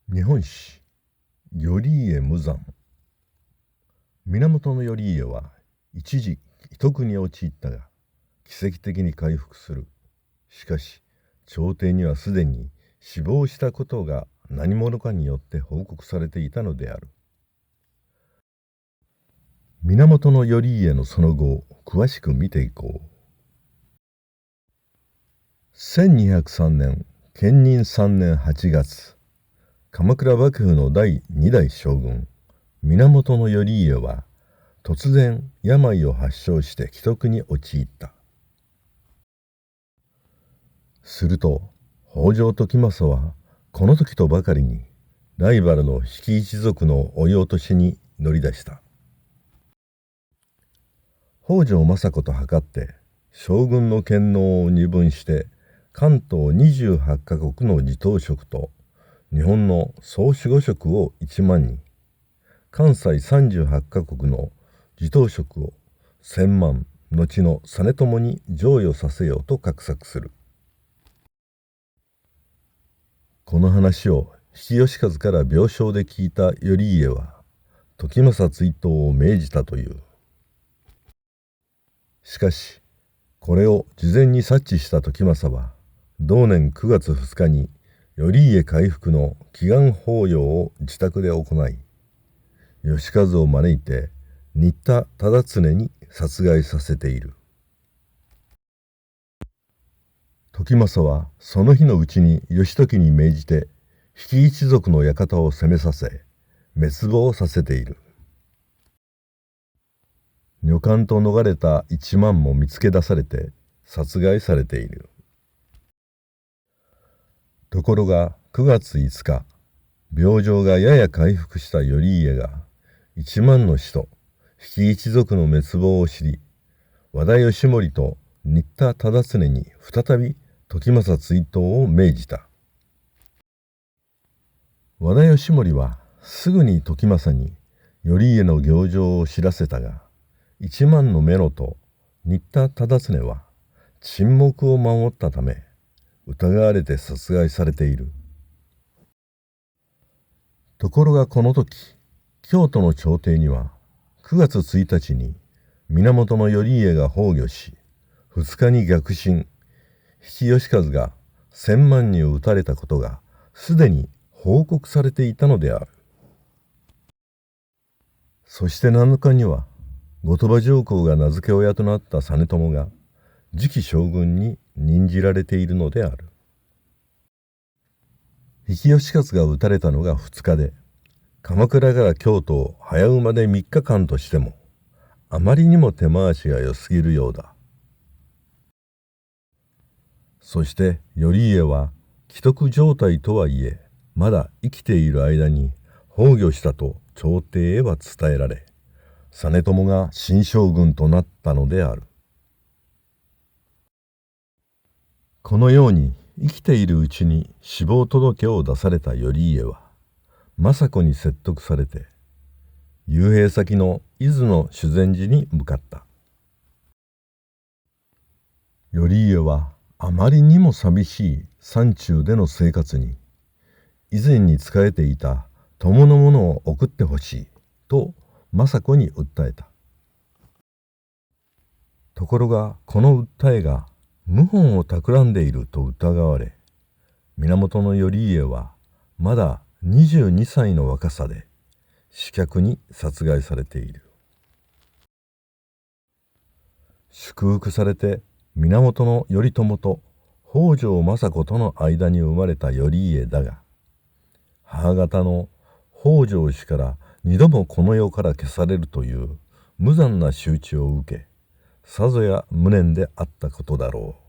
日本史頼家無惨。源頼家は一時危篤に陥ったが奇跡的に回復する。しかし朝廷にはすでに死亡したことが何者かによって報告されていたのである。源頼家のその後を詳しく見ていこう。1203年建仁3年8月、鎌倉幕府の第2代将軍源頼家は突然病を発症して危篤に陥った。すると北条時政はこの時とばかりにライバルの比企一族の追い落としに乗り出した。北条政子と図って将軍の権能を二分して関東28カ国の地頭職と日本の総守護職を1万人、関西38カ国の地頭職を1000万、後の実朝に譲与させようと画策する。この話を比企能員から病床で聞いた頼家は時政追討を命じたという。しかしこれを事前に察知した時政は同年9月2日に頼家回復の祈願法要を自宅で行い、義和を招いて新田忠常に殺害させている。時政はその日のうちに義時に命じて比企一族の館を攻めさせ滅亡させている。女官と逃れた1万も見つけ出されて殺害されている。ところが9月5日、病状がやや回復した頼家が1万の死と比企一族の滅亡を知り、和田義盛と新田忠常に再び時政追討を命じた。和田義盛はすぐに時政に頼家の行状を知らせたが、1万のメロと新田忠常は沈黙を守ったため疑われて殺害されている。ところがこの時、京都の朝廷には9月1日に源頼家が崩御し、2日に逆進、比企能員が1000万人を討たれたことがすでに報告されていたのである。そして7日には後鳥羽上皇が名付け親となった実朝が次期将軍に任じられているのである。比企能員が討たれたのが2日で、鎌倉から京都を早馬で3日間としてもあまりにも手回しが良すぎるようだ。そして頼家は危篤状態とはいえまだ生きている間に崩御したと朝廷へは伝えられ、実朝が新将軍となったのである。このように生きているうちに死亡届を出された頼家は政子に説得されて幽閉先の伊豆の修善寺に向かった。頼家はあまりにも寂しい山中での生活に以前に仕えていた友のものを送ってほしいと政子に訴えた。ところがこの訴えが謀反を企んでいると疑われ、源頼家はまだ22歳の若さで刺客に殺害されている。祝福されて源頼朝と北条政子との間に生まれた頼家だが、母方の北条氏から2度もこの世から消されるという無残な仕打ちを受け、さぞや無念であったことだろう。